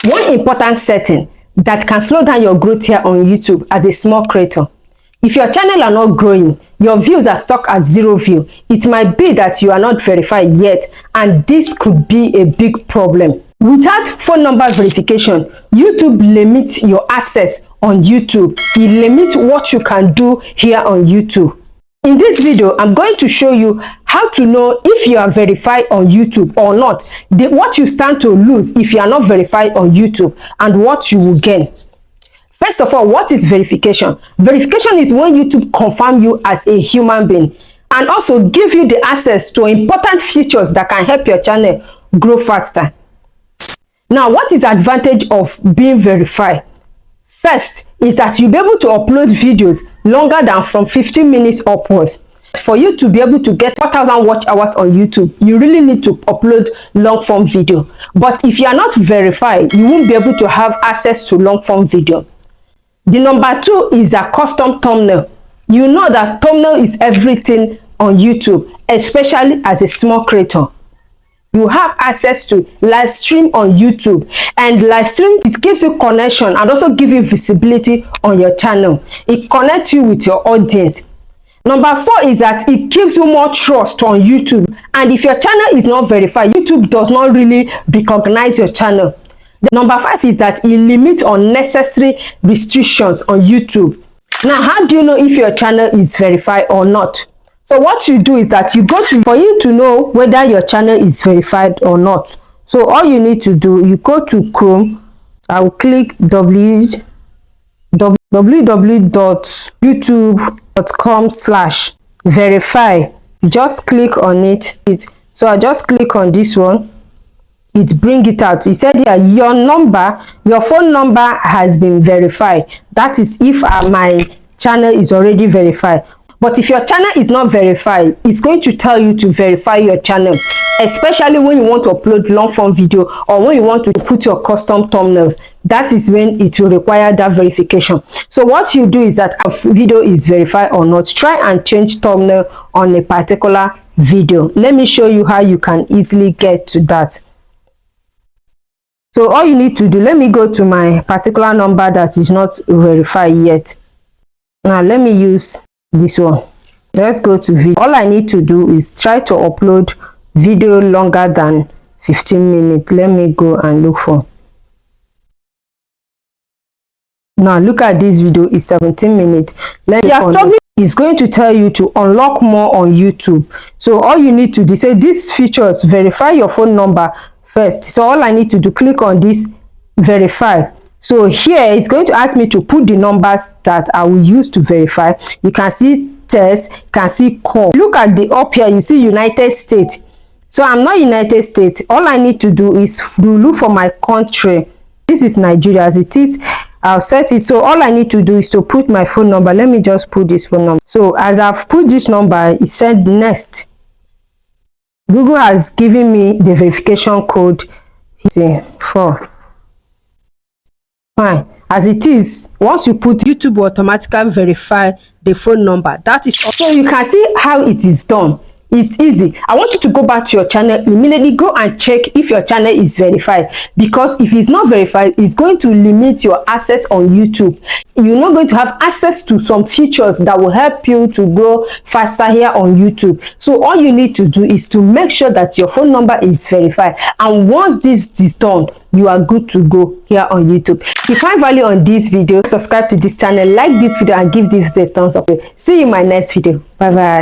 One important setting that can slow down your growth here on YouTube as a small creator. If your channel are not growing, your views are stuck at 0 view, it might be that you are not verified yet, and this could be a big problem. Without phone number verification, YouTube limits your access on YouTube. It limits what you can do here on YouTube. In this video, I'm going to show you how to know if you are verified on YouTube or not, what you stand to lose if you are not verified on YouTube, and what you will gain. First of all, what is verification? Verification is when YouTube confirm you as a human being and also give you the access to important features that can help your channel grow faster. Now, what is the advantage of being verified? First is that you'll be able to upload videos longer than from 15 minutes upwards. For you to be able to get 4,000 watch hours on YouTube, you really need to upload long form video. But if you are not verified, you won't be able to have access to long form video. The number 2 is a custom thumbnail. You know that thumbnail is everything on YouTube, especially as a small creator. You have access to live stream on YouTube, and live stream, it gives you connection and also give you visibility on your channel. It connects you with your audience. Number 4 is that it gives you more trust on YouTube, and if your channel is not verified, YouTube does not really recognize your channel. Number 5 is that it limits unnecessary restrictions on YouTube. Now, how do you know if your channel is verified or not? So what you do is that you go to, for you to know whether your channel is verified or not. So all you need to do, you go to Chrome. I will click www.youtube.com/verify. Just click on it. So I just click on this one. It bring it out. It said here, your phone number has been verified. That is if my channel is already verified. But if your channel is not verified, it's going to tell you to verify your channel, especially when you want to upload long form video or when you want to put your custom thumbnails. That is when it will require that verification. So what you do is that if a video is verified or not, try and change thumbnail on a particular video. Let me show you how you can easily get to that. So all you need to do, let me go to my particular number that is not verified yet. Now let me use this one. Let's go to video. All I need to do is try to upload video longer than 15 minutes. Let me go and look for. Now look at this video, is 17 minutes. Let me it's going to tell you to unlock more on YouTube. So all you need to do, say these features, verify your phone number first. So all I need to do, click on this verify. So here it's going to ask me to put the numbers that I will use to verify. You can see text, you can see call. Look at the up here, you see United States. So I'm not United States. All I need to do is to look for my country. This is Nigeria as it is. I'll set it. So all I need to do is to put my phone number. Let me just put this phone number. So as I've put this number, it said next. Google has given me the verification code 4. Fine. As it is, once you put, YouTube will automatically verify the phone number. That is all. So you can see how it is done. It's easy. I want you to go back to your channel immediately. Go and check if your channel is verified, because if it's not verified, it's going to limit your access on YouTube. You're not going to have access to some features that will help you to grow faster here on YouTube. So all you need to do is to make sure that your phone number is verified, and once this is done, you are good to go here on YouTube. If you find value on this video, subscribe to this channel, like this video, and give this video a thumbs up. See you in my next video. Bye bye.